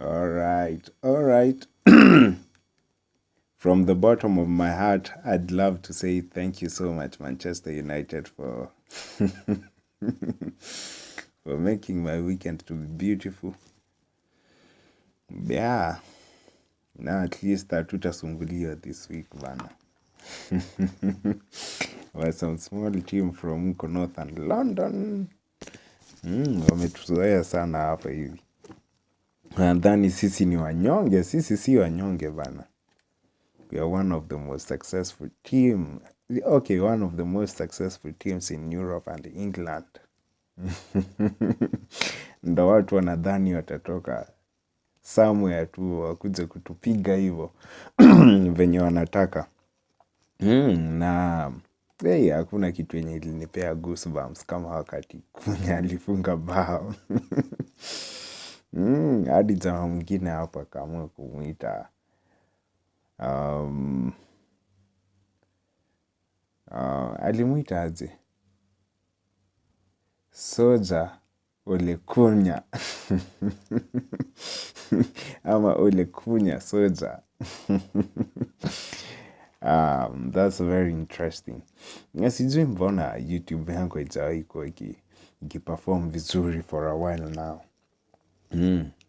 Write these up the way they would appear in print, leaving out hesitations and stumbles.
All right. From the bottom of my heart, I'd love to say thank you so much, Manchester United, for for making my weekend to be beautiful. Yeah. Now at least hatutasumbuliwa this week bana. Well, some small team from huko Northern London. Wametuzoea sana hapa hivi. Nadhani sisi ni wanyonge, sisi si wanyonge bana. We are one of the most successful team. Okay, one of the most successful teams in Europe and England. Ndo watu wanadhani watatoka somewhere tu wakuje kutupiga hivyo venye wanataka. Na hakuna kitu yenye ilinipea goosebumps kama wakati Kunya alifunga bao. Hadi jamaa mwingine hapa akaamua kumuita alimuita aje? Soja Ole Kunya. Ama Ole Kunya Soja. That's very interesting. Sijui mbona YouTube yangu haijawahi kuwa ikiperform vizuri for a while now.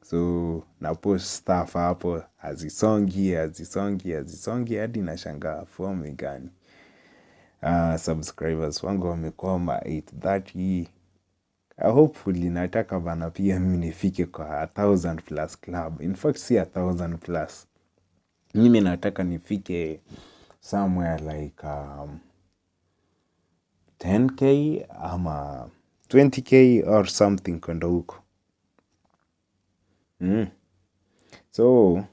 So na post stuff hapo hazisongi hadi nashangaa form ni gani. Subscribers wangu wamekwama 830. Hopefully nataka bana pia mimi nifike kwa 1000 plus club. In fact si 1000 plus. Mimi nataka nifike somewhere like 10k ama 20k or something kwenda huko. So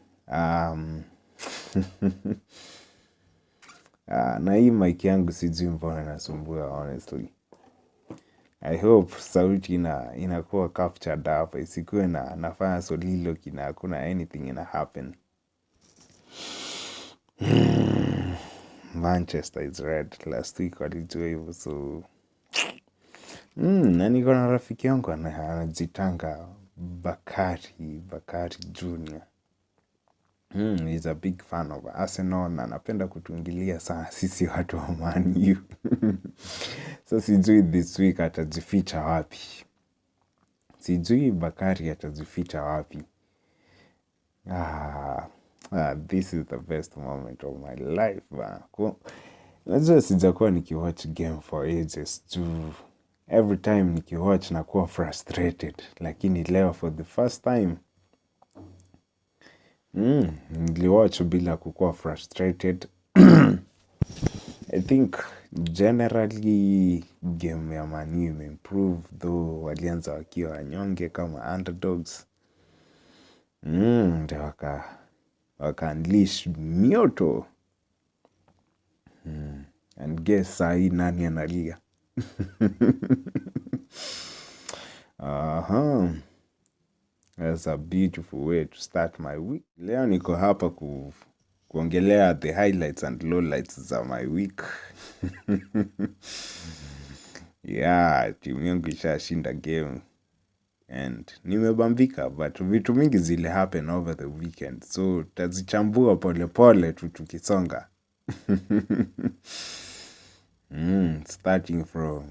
na hii mic yangu sijui mbona inasumbua honestly. I hope sauti inakuwa captured hapa, isikuwe nafanya soliloquy na hakuna anything ina happen. Manchester is red. Last week walijua hivyo so na niko na rafiki yangu anajitanga Bakari Junior. He's a big fan of Arsenal na anapenda kutuingilia sana sisi watu wa Man U. So sijui this week atajificha wapi. Sijui Bakari atajificha wapi. This is the best moment of my life. Najua sijakuwa nikiwatch game for ages too. Every time nikiwatch nakuwa frustrated. Lakini leo for the first time niliwatch bila kukuwa frustrated. I think generally game ya Man U imeimprove though walianza wakiwa wanyonge kama underdogs. Ndio waka unleash mioto. And guess sahi nani analia? That's a beautiful way to start my week. Leo niko hapa kuongelea the highlights and lowlights za my week. Yeah, timu yangu ishashinda game. And nimebambika, but vitu mingi zili happen over the weekend. So, tazichambua pole pole tu tukisonga. Starting from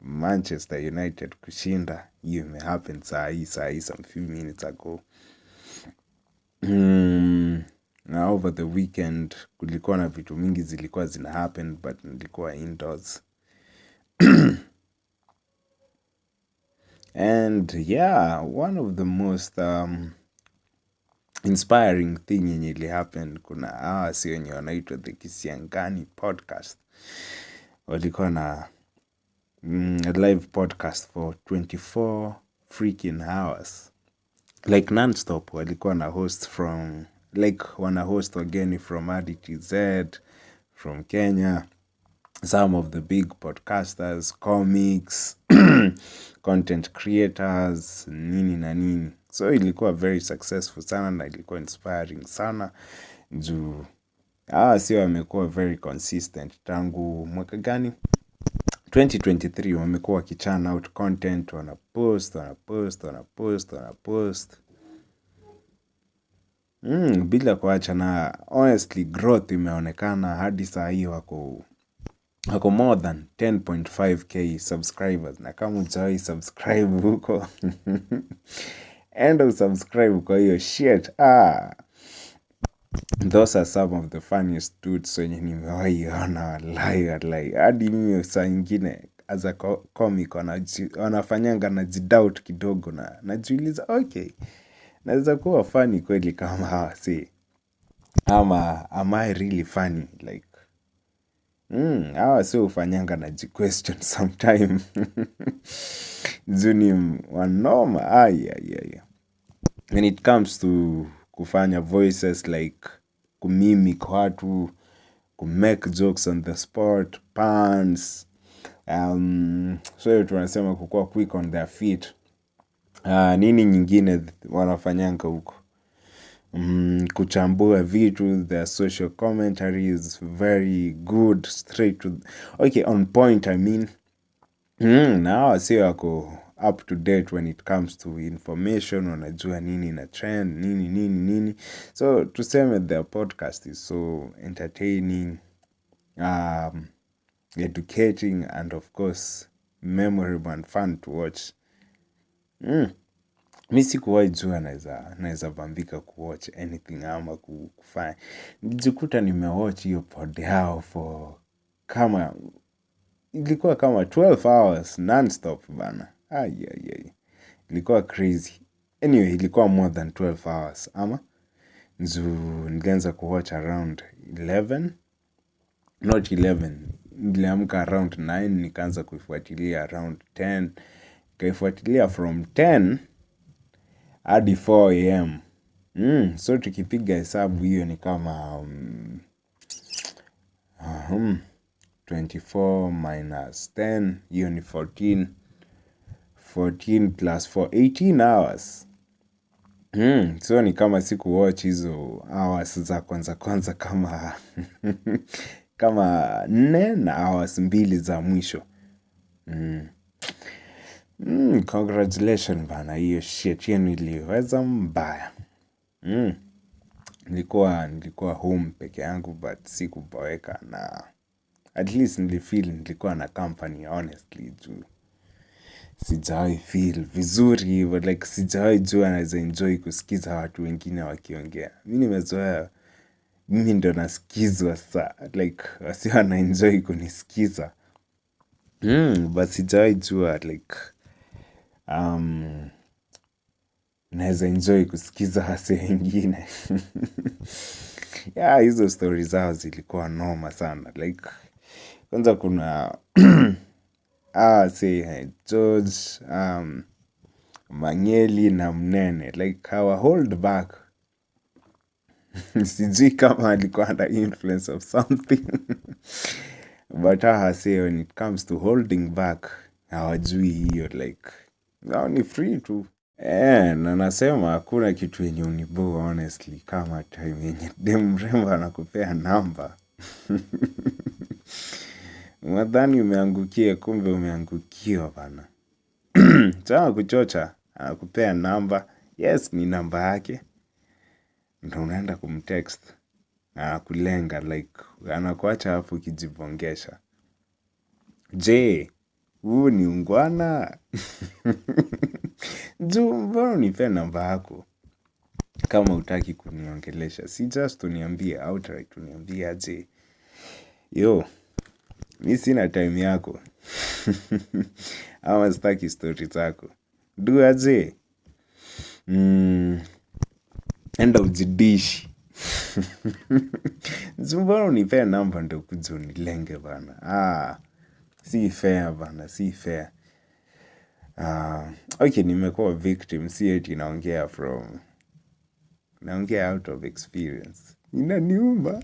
Manchester United kushinda. Hiyo imehappen saa hii some few minutes ago. Na over the weekend kulikuwa na vitu mingi zilikuwa zina happen, but nilikuwa indoors. And yeah, one of the most inspiring thing yenye ili happen, kuna si wenye wanaitwa The Kisiangani Podcast. Walikuwa na a live podcast for 24 freaking hours. Like non-stop, walikuwa na host from, like wana host wageni from RDTZ, from Kenya. Some of the big podcasters, comics, content creators, nini na nini. So ilikuwa very successful sana na ilikuwa inspiring sana. Juu, sio wamekuwa very consistent. Tangu mwaka gani? 2023 wamekuwa wakichurn out content, wanapost. Bila kuacha, na honestly growth imeonekana hadi saa hii wako more than 10.5k subscribers, na kama hujawahi subscribe huko enda usubscribe kwa hiyo shit. Those are some of the funniest dudes wenye nimewahi ona, wallahi. Hadi mimi saa ingine as a comic wanafanyanga najidoubt kidogo, na najiuliza okay, naweza kuwa funny kweli kama hawa si, ama am I really funny? Like hawa si hufanyanga najiquestion sometime. Juu wanoma. When it comes to kufanya voices, like kumimic watu, kumake jokes on the spot, puns, so tunasema kukua quick on their feet. Nini nyingine wanafanyanga huko? Kuchambua vitu, their social commentary is very good, straight to okay, on point. I mean, na si wako up to date when it comes to information, wanajua nini na trend, nini. So tuseme their podcast is so entertaining, educating, and of course memorable and fun to watch. Mi sikuwahi jua naweza bambika kuwatch anything ama kufanya. Nijikuta nimewatch hiyo pod yao for ilikuwa kama 12 hours non-stop bana. Ilikuwa crazy. Anyway, ilikuwa more than 12 hours ama nilianza kuwatch around 11. Not 11. Niliamka around 9, nikaanza kuifuatilia around 10. Nikaifuatilia from 10 hadi 4 am. So tukipiga hesabu hiyo ni kama 24 minus 10, hiyo ni 14. 14 plus 4, 18 hours. So ni kama siku watch hizo hours za kwanza kama kama 4 na hours 2 za mwisho. Congratulations bana, hiyo shit yenu iliweza mbaya. Nilikuwa home peke yangu, but sikuboeka, na at least nilikuwa na company honestly, juu sijawahi feel vizuri hivyo, like sijawahi jua naweza enjoy kusikiza watu wengine wakiongea. Mimi nimezoea mimi ndo nasikizwa saa, like wasi wana enjoy kunisikiza. But sijawahi jua like naweza enjoy kusikiza wase wengine. Hizo stories zao zilikuwa noma sana. Like kwanza kuna say George, Mangeli na Mnene, like hawa hold back. Sijui kama alikuwa under influence of something. But say when it comes to holding back, hawajui hiyo, like hao ni free tu. Na nasema hakuna kitu yenye huniboo honestly kama time yenye dem mrembo anakupea namba. Unadhani umeangukia, kumbe umeangukiwa bana. Chama kuchocha, anakupea namba. Yes, ni namba yake. Ndio unaenda kumtext. Kulenga, like anakuacha hapo ukijibongesha. Je, huu ni ungwana? Juu mbona unipee namba yako kama hutaki kuniongelesha? Si just uniambie outright, uniambie aje, yo, mi sina time yako. Ama sitaki story zako. Do aje, enda ujidishi. Juu mbona unipee namba ndio ukuje unilenge bana. Si fair bana, si fair. Okay, nimekuwa victim, si eti naongea out of experience. Inaniuma.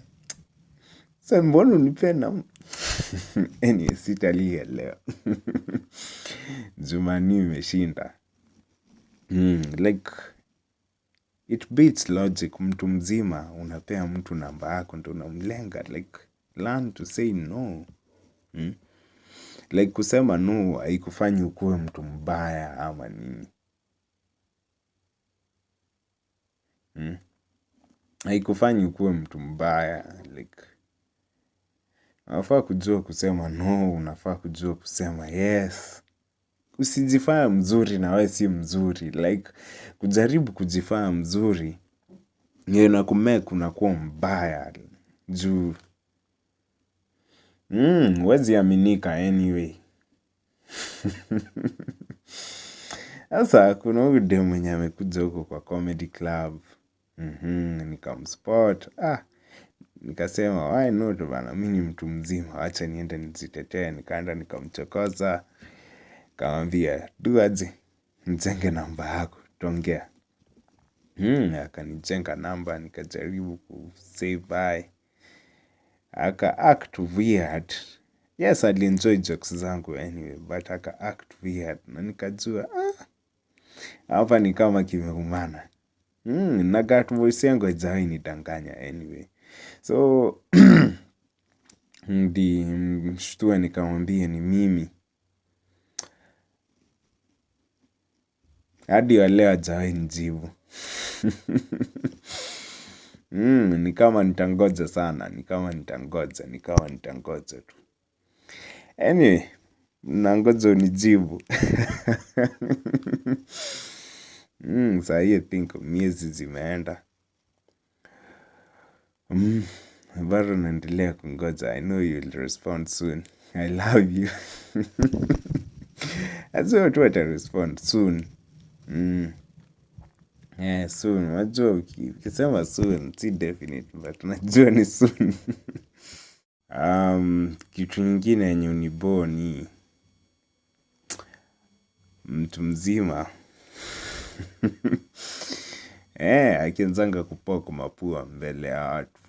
Sasa mbona unipee namba? Anyway, sitalia leo. Jumani imeshinda. Like it beats logic. Mtu mzima unapea mtu namba yako ndio unamlenga. Like learn to say no. Like kusema no haikufanyi ukuwe mtu mbaya ama nini. haikufanyi ukuwe mtu mbaya. Like, unafaa kujua kusema no, unafaa kujua kusema yes. Usijifanya mzuri na wewe si mzuri. Like, kujaribu kujifanya mzuri ndio inakumake unakuwa mbaya. Juu huwezi aminika anyway. Sasa kuna huyu dem mwenye amekuja huko kwa comedy club. Nikamspot. Nikasema why not bana, mimi ni mtu mzima, acha niende nijitetee. Nikaenda nikamchokoza, nikamwambia do aje, nijenge namba yako tuongea. Akanijenga namba, nikajaribu kusay bye. Aka act weird. Yes, alienjoy jokes zangu anyway, but aka act weird. Na nikajua hapa ni kama kimeumana. Na gut voice yangu haijawahi nidanganya anyway. So ndi mshtue nikamwambia ni mimi. Hadi wa leo hajawahi nijibu. Ni kama nitangoja sana, ni kama nitangoja tu. Anyway, nangoja unijibu. Saa hii I think miezi zimeenda. Bado naendelea kungoja. I know you'll respond soon. I love you. Najua tu atarespond soon. Soon. Najua ukisema soon, si definite, but najua ni soon. Kitu nyingine yenye huniboo ni mtu mzima. Akianzanga kupoke mapua mbele ya watu.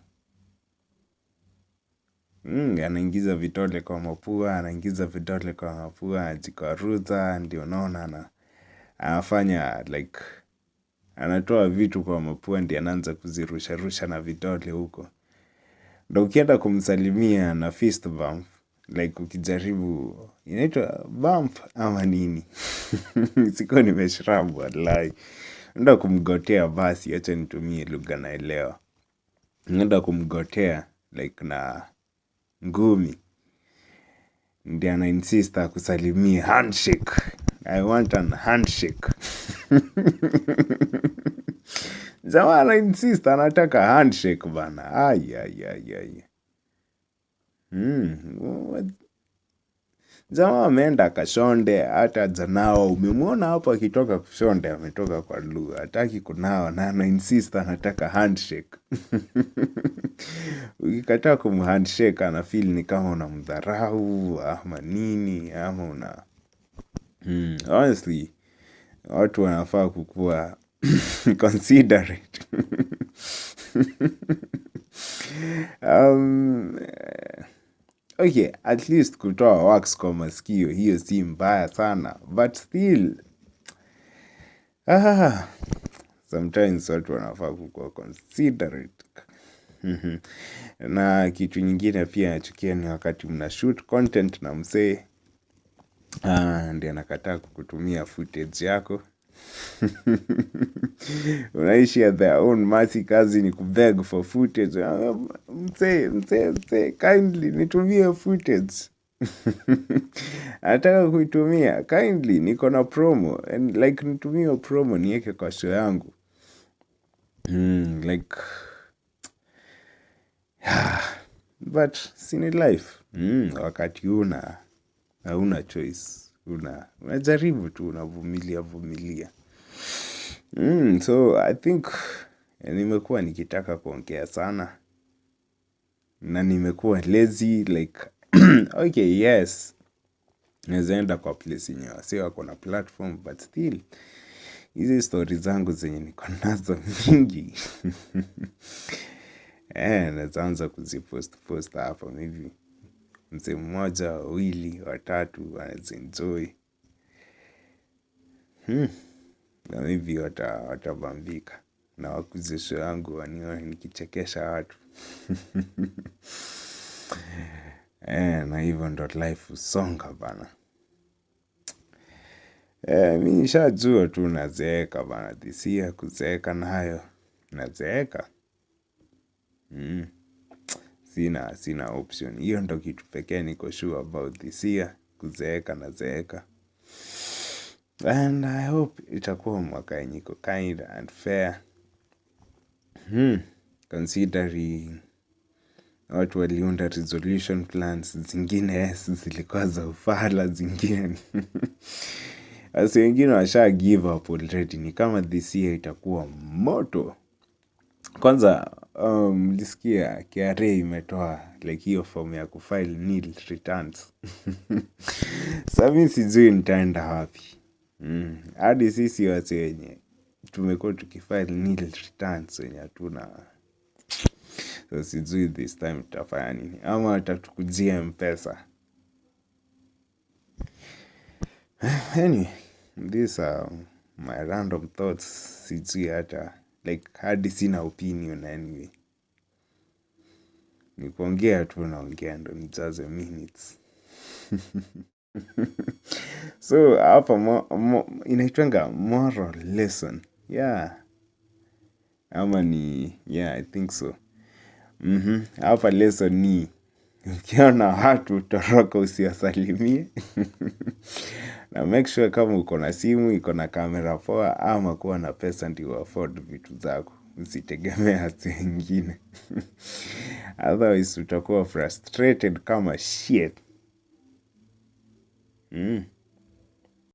Anaingiza vidole kwa mapua, anajikwaruza, ndio naona anafanya like anatoa vitu kwa mapua ndio anaanza kuzirusha na vidole huko. Ndio ukienda kumsalimia na fist bump, like ukijaribu inaitwa bump ama nini. Sikuwa nimeshrabu wallahi. Ndio kumgotea basi, acha nitumie lugha naelewa. Ndio kumgotea like na ngumi. Ndio ana insist akusalimie handshake. I want an handshake. Jamaa ana insist anataka handshake bana. Ai. Jamaa ameenda akashonde, hata janawa umemwona hapo akitoka kushonde, ametoka kwa lugha. Hataki kunawa na ana insist anataka handshake. Ukikataa kumhandshake ana feel ni kama unamdharau ama nini ama honestly watu wanafaa kukuwa considerate. Okay, at least kutoa wax kwa masikio, hiyo si mbaya sana, but still sometimes watu wanafaa kukuwa considerate. Na kitu nyingine pia nachukia ni wakati mnashoot content na msee ndiye anakataa kukutumia footage yako. Unaishi at their own mercy, kazi ni kubeg for footage. Msee, kindly nitumie footage. Anataka kuitumia, kindly niko na promo, and like nitumie promo niweke kwa show yangu. Like but sini life. Wakati hauna choice. Unajaribu tu, unavumilia. So I think nimekuwa nikitaka kuongea sana. Na nimekuwa lazy like okay, yes. Naweza enda kwa place yenye wasee wako na platform, but still hizi stories zangu zenye niko nazo mingi. Naweza anza kuzipost hapa maybe. Msee mmoja, wawili, watatu wanaweza enjoy. Na maybe watabambika. Na wakuze show yangu wanione nikichekesha watu. Na hivyo ndo life husonga bana. Mimi nishajua tu nazeeka bana. This year kuzeeka nayo nazeeka. Sina option. Hiyo ndo kitu pekee niko sure about this year, kuzeeka na zeeka. And I hope itakuwa mwaka yenye iko kind and fair. Considering watu waliunda resolution plans, zingine zilikuwa za ufala, zingine asi wengine washa give up already. Ni kama this year itakuwa moto. Kwanza mlisikia KRA imetoa like hiyo form ya kufile nil returns. Sasa mimi sijui nitaenda wapi. Hadi sisi watu wenye tumekuwa tukifile nil returns wenye hatuna. So sijui this time tutafanya nini, ama watatukujia M-Pesa. Anyway, these are my random thoughts. Sijui hata like hadi sina opinion anyway. Ni kuongea tu naongea ndo nijaze minutes. So hapa inaitwanga moral lesson. Yeah. Ama ni I think so. Hapa lesson ni ukiona watu toroka usiwasalimie. Na make sure kama uko na simu, iko na kamera poa, ama kuwa na pesa ndio afford vitu zako. Usitegemee watu wengine. Otherwise utakuwa frustrated kama shit.